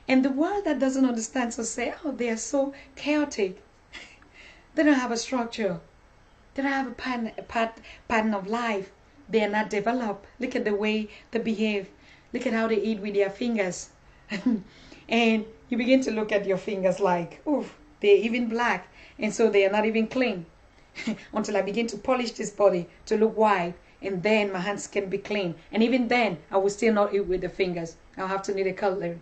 And the world that doesn't understand, so say, oh, they are so chaotic. They don't have a structure. They don't have a pattern of life. They are not developed. Look at the way they behave. Look at how they eat with their fingers. And you begin to look at your fingers like, oof, they're even black. And so they are not even clean. Until I begin to polish this body to look white. And then my hands can be clean. And even then, I will still not eat with the fingers. I'll have to need a cutlery.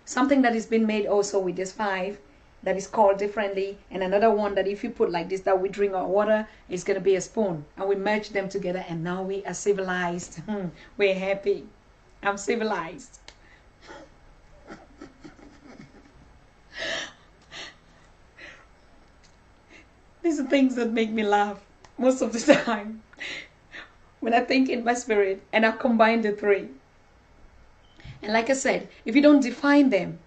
Something that has been made also with this 5 that is called differently. And another one that if you put like this, that we drink our water, is going to be a spoon. And we merge them together and now we are civilized. We're happy. I'm civilized. These are things that make me laugh most of the time. When I think in my spirit and I combine the 3. And like I said, if you don't define them,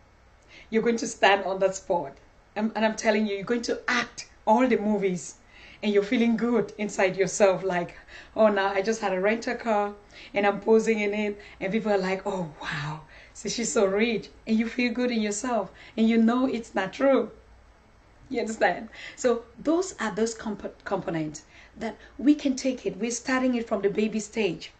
you're going to stand on that spot. And I'm telling you, you're going to act all the movies. And you're feeling good inside yourself. Like, oh, now I just had a rental car and I'm posing in it. And people are like, oh, wow. So she's so rich. And you feel good in yourself. And you know it's not true. You understand? So those are those components that we can take it. We're starting it from the baby stage.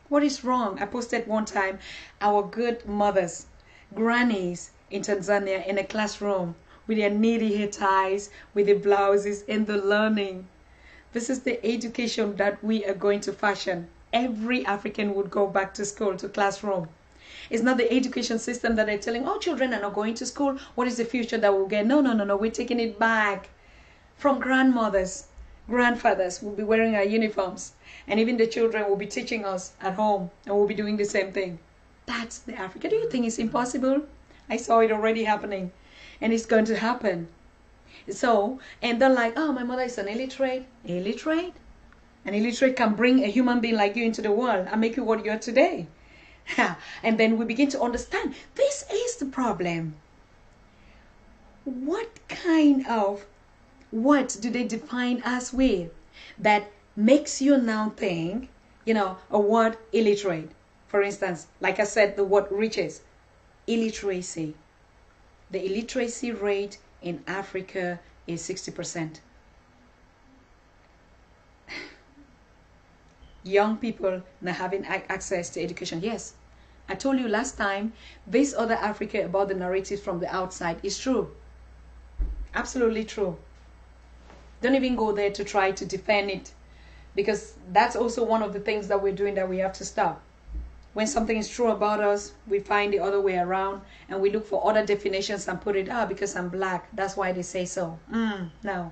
What is wrong? I posted one time our good mothers, grannies in Tanzania in a classroom with their needy hair ties, with the blouses and the learning. This is the education that we are going to fashion. Every African would go back to school, to classroom. It's not the education system that they're telling, oh, children are not going to school. What is the future that we'll get? No. We're taking it back from grandmothers. Grandfathers will be wearing our uniforms. And even the children will be teaching us at home. And we'll be doing the same thing. That's the Africa. Do you think it's impossible? I saw it already happening. And it's going to happen. So, and they're like, oh, my mother is an illiterate. Illiterate? An illiterate can bring a human being like you into the world and make you what you are today. And then we begin to understand this is the problem. What kind of words do they define us with that makes you now think, you know, a word illiterate? For instance, like I said, the word riches, illiteracy. The illiteracy rate in Africa is 60%. Young people not having access to education. Yes, I told you last time, this other Africa about the narratives from the outside is true. Absolutely true. Don't even go there to try to defend it, because that's also one of the things that we're doing that we have to stop. When something is true about us, we find the other way around and we look for other definitions and put it, because I'm black, that's why they say so. No,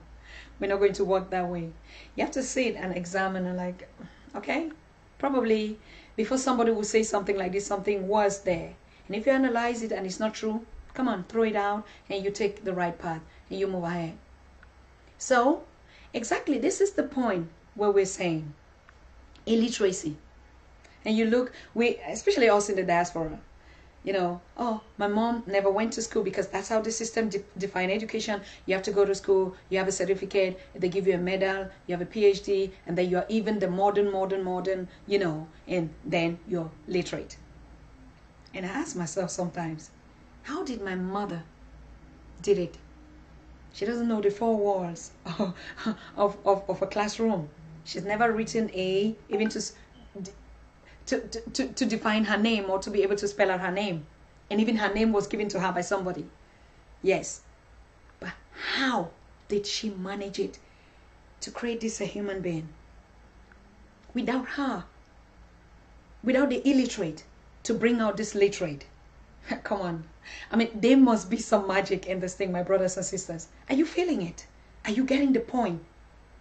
we're not going to work that way. You have to sit and examine and like, okay, probably before somebody will say something like this, something was there. And if you analyze it and it's not true, come on, throw it out and you take the right path and you move ahead. So, exactly, this is the point where we're saying illiteracy. And you look, especially us in the diaspora, you know, oh, my mom never went to school, because that's how the system define education. You have to go to school, you have a certificate, they give you a medal, you have a PhD, and then you're even the modern, you know, and then you're literate. And I ask myself sometimes, how did my mother did it? She doesn't know the 4 walls of a classroom. She's never written A, even to define her name or to be able to spell out her name. And even her name was given to her by somebody. Yes. But how did she manage it to create this a human being? Without her, without the illiterate to bring out this literate. Come on. I mean, there must be some magic in this thing, my brothers and sisters. Are you feeling it? Are you getting the point?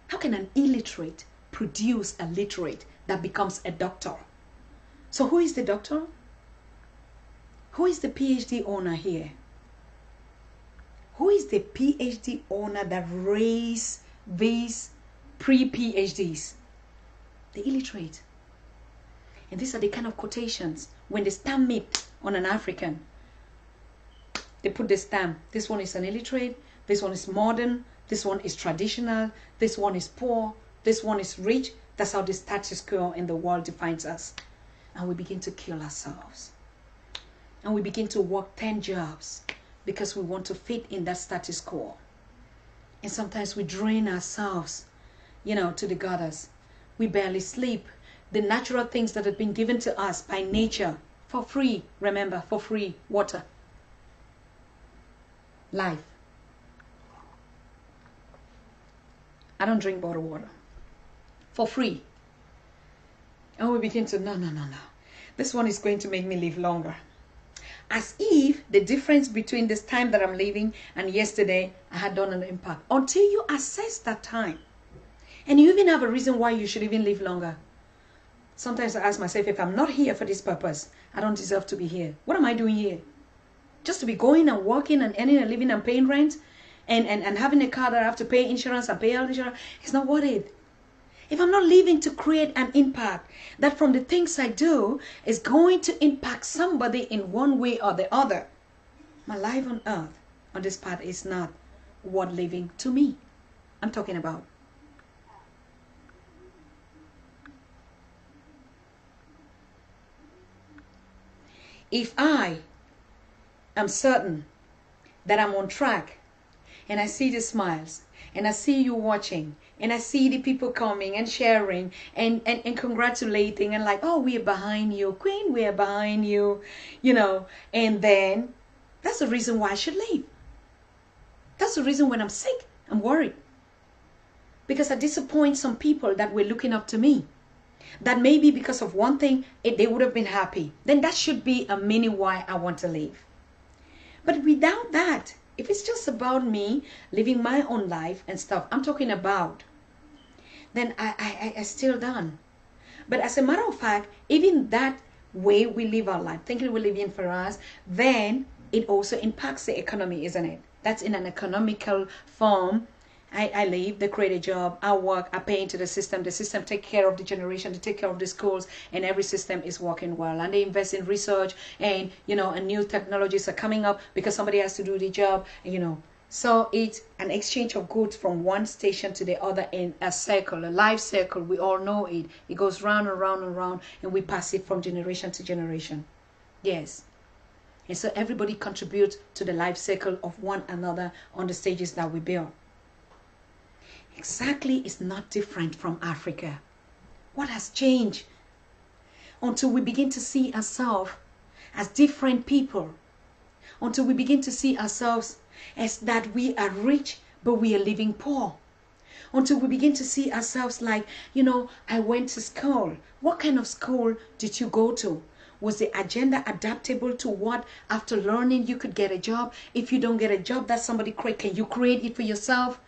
How can an illiterate produce a literate that becomes a doctor? So who is the doctor? Who is the PhD owner here? Who is the PhD owner that raised these pre-PhDs? The illiterate. And these are the kind of quotations when they stamp it on an African. They put the stamp. This one is an illiterate. This one is modern. This one is traditional. This one is poor. This one is rich. That's how the status quo in the world defines us. And we begin to kill ourselves. And we begin to work 10 jobs because we want to fit in that status quo. And sometimes we drain ourselves, to the gutters. We barely sleep. The natural things that have been given to us by nature for free, remember, for free, water, life. I don't drink bottled water. For free. And we begin to, no. This one is going to make me live longer. As if the difference between this time that I'm living and yesterday I had done an impact. Until you assess that time. And you even have a reason why you should even live longer. Sometimes I ask myself, if I'm not here for this purpose, I don't deserve to be here. What am I doing here? Just to be going and working and earning a living and paying rent and having a car that I have to pay insurance and pay health insurance? It's not worth it. If I'm not living to create an impact, that from the things I do is going to impact somebody in one way or the other, my life on earth, on this path, is not worth living to me. I'm talking about. If I am certain that I'm on track, and I see the smiles, and I see you watching, and I see the people coming and sharing and congratulating and like, oh, we are behind you, Queen, we are behind you, and then that's the reason why I should leave. That's the reason when I'm sick, I'm worried. Because I disappoint some people that were looking up to me. That maybe because of one thing, they would have been happy. Then that should be a meaning why I want to leave. But without that, if it's just about me living my own life and stuff, I'm talking about, then I still done. But as a matter of fact, even that way we live our life, thinking we're living for us, then it also impacts the economy, isn't it? That's in an economical form. I live, they create a job, I work, I pay into the system take care of the generation, they take care of the schools, and every system is working well. And they invest in research and, and new technologies are coming up because somebody has to do the job, So it's an exchange of goods from one station to the other in a circle, a life circle. We all know it. It goes round and round and round, and we pass it from generation to generation. Yes. And so everybody contributes to the life cycle of one another on the stages that we build. Exactly is not different from Africa. What has changed? Until we begin to see ourselves as different people. Until we begin to see ourselves as that we are rich, but we are living poor. Until we begin to see ourselves like, I went to school. What kind of school did you go to? Was the agenda adaptable to what after learning you could get a job? If you don't get a job that somebody create, can you create it for yourself?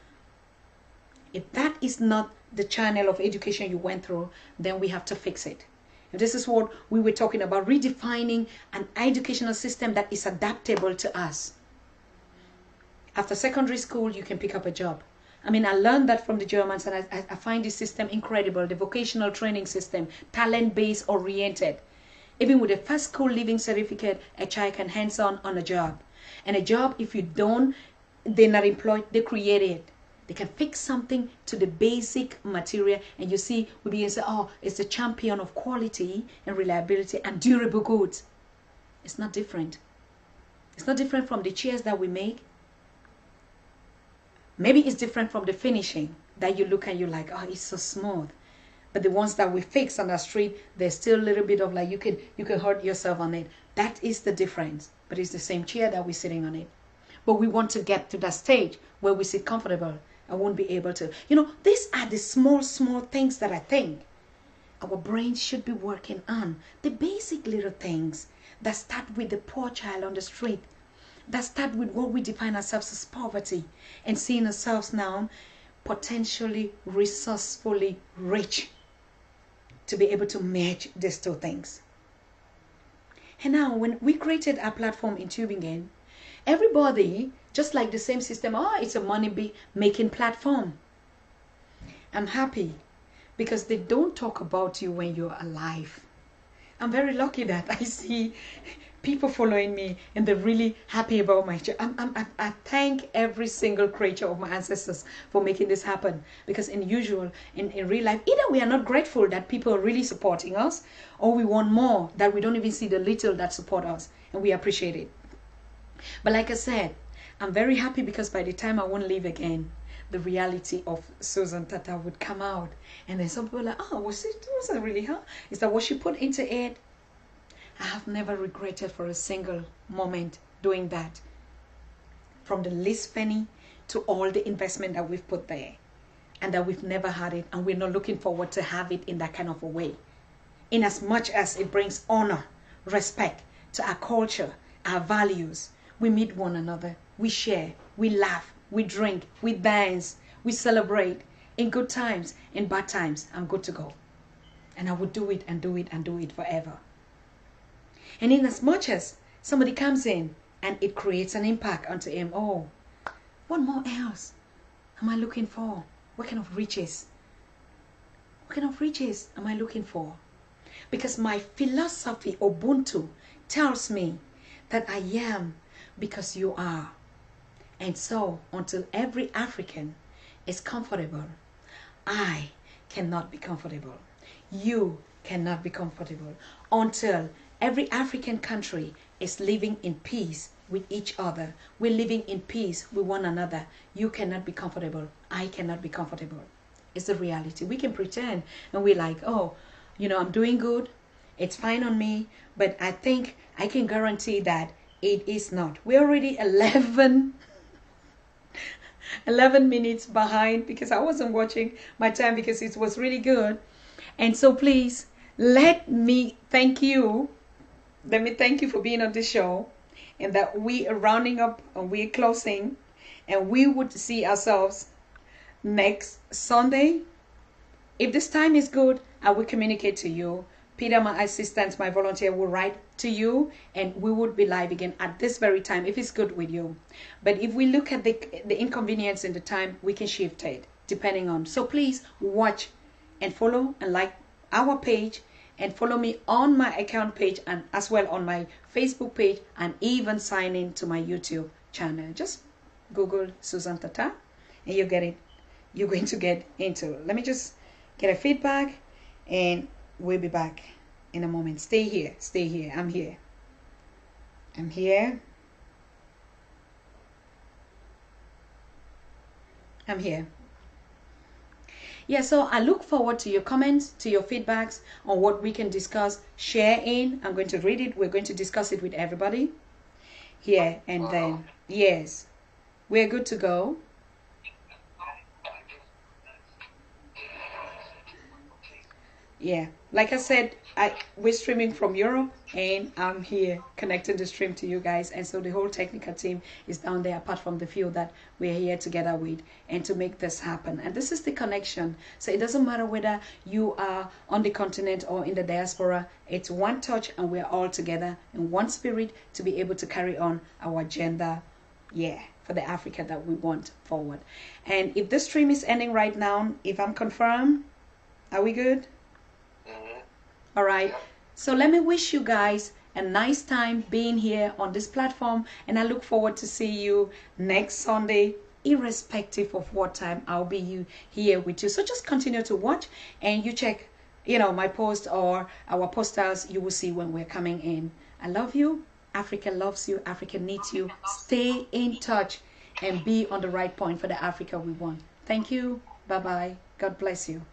If that is not the channel of education you went through, then we have to fix it. And this is what we were talking about, redefining an educational system that is adaptable to us. After secondary school, you can pick up a job. I learned that from the Germans, and I find this system incredible, the vocational training system, talent-based oriented. Even with a first school living certificate, a child can hands-on on a job. And a job, if you don't, they're not employed, they create it. They can fix something to the basic material, and you see, we begin to say, oh, it's the champion of quality and reliability and durable goods. It's not different. It's not different from the chairs that we make. Maybe it's different from the finishing that you look and you're like, oh, it's so smooth. But the ones that we fix on the street, there's still a little bit of like, you can hurt yourself on it. That is the difference. But it's the same chair that we're sitting on it. But we want to get to that stage where we sit comfortable. I won't be able to. These are the small things that I think our brains should be working on. The basic little things that start with the poor child on the street. That start with what we define ourselves as poverty. And seeing ourselves now potentially resourcefully rich to be able to merge these two things. And now when we created our platform in Tübingen, everybody, just like the same system, it's a money making platform. I'm happy because they don't talk about you when you're alive. I'm very lucky that I see people following me and they're really happy about my channel. I thank every single creature of my ancestors for making this happen, because in real life, either we are not grateful that people are really supporting us, or we want more that we don't even see the little that support us, and we appreciate it. But like I said, I'm very happy because by the time I won't live again, the reality of Susan Tata would come out. And then some people are like, oh, was it really her? Is that what she put into it? I have never regretted for a single moment doing that. From the least penny to all the investment that we've put there. And that we've never had it. And we're not looking forward to have it in that kind of a way. In as much as it brings honor, respect to our culture, our values. We meet one another. We share. We laugh. We drink, we dance, we celebrate. In good times, in bad times, I'm good to go. And I would do it and do it and do it forever. And in as much as somebody comes in and it creates an impact onto him, oh, what more else am I looking for? What kind of riches? What kind of riches am I looking for? Because my philosophy, Ubuntu, tells me that I am because you are. And so, until every African is comfortable, I cannot be comfortable. You cannot be comfortable. Until every African country is living in peace with each other. We're living in peace with one another. You cannot be comfortable. I cannot be comfortable. It's the reality. We can pretend and we're like, oh, I'm doing good. It's fine on me. But I think I can guarantee that it is not. We're already 11 minutes behind because I wasn't watching my time because it was really good. And so please let me thank you. Let me thank you for being on this show, and that we are rounding up and we're closing, and we would see ourselves next Sunday. If this time is good, I will communicate to you. Peter, my assistant, my volunteer, will write to you, and we would be live again at this very time if it's good with you. But if we look at the inconvenience in the time, we can shift it depending on. So please watch and follow and like our page, and follow me on my account page and as well on my Facebook page, and even sign in to my YouTube channel. Just Google Susan Tata and you get it. You're going to get into it. Let me just get a feedback and we'll be back in a moment. Stay here. Stay here. I'm here. I'm here. I'm here. Yeah, so I look forward to your comments, to your feedbacks on what we can discuss, share in. I'm going to read it. We're going to discuss it with everybody here. And then, yes, we're good to go. Yeah, like I said, we're streaming from Europe, and I'm here connecting the stream to you guys. And so the whole technical team is down there, apart from the few that we're here together with, and to make this happen. And this is the connection. So it doesn't matter whether you are on the continent or in the diaspora. It's one touch, and we're all together in one spirit to be able to carry on our agenda, for the Africa that we want forward. And if this stream is ending right now, if I'm confirmed, are we good? All right, so let me wish you guys a nice time being here on this platform, and I look forward to see you next Sunday, irrespective of what time I'll be here with you. So just continue to watch, and you check, my post or our posters. You will see when we're coming in. I love you. Africa loves you. Africa needs you. Stay in touch and be on the right point for the Africa we want. Thank you. Bye-bye. God bless you.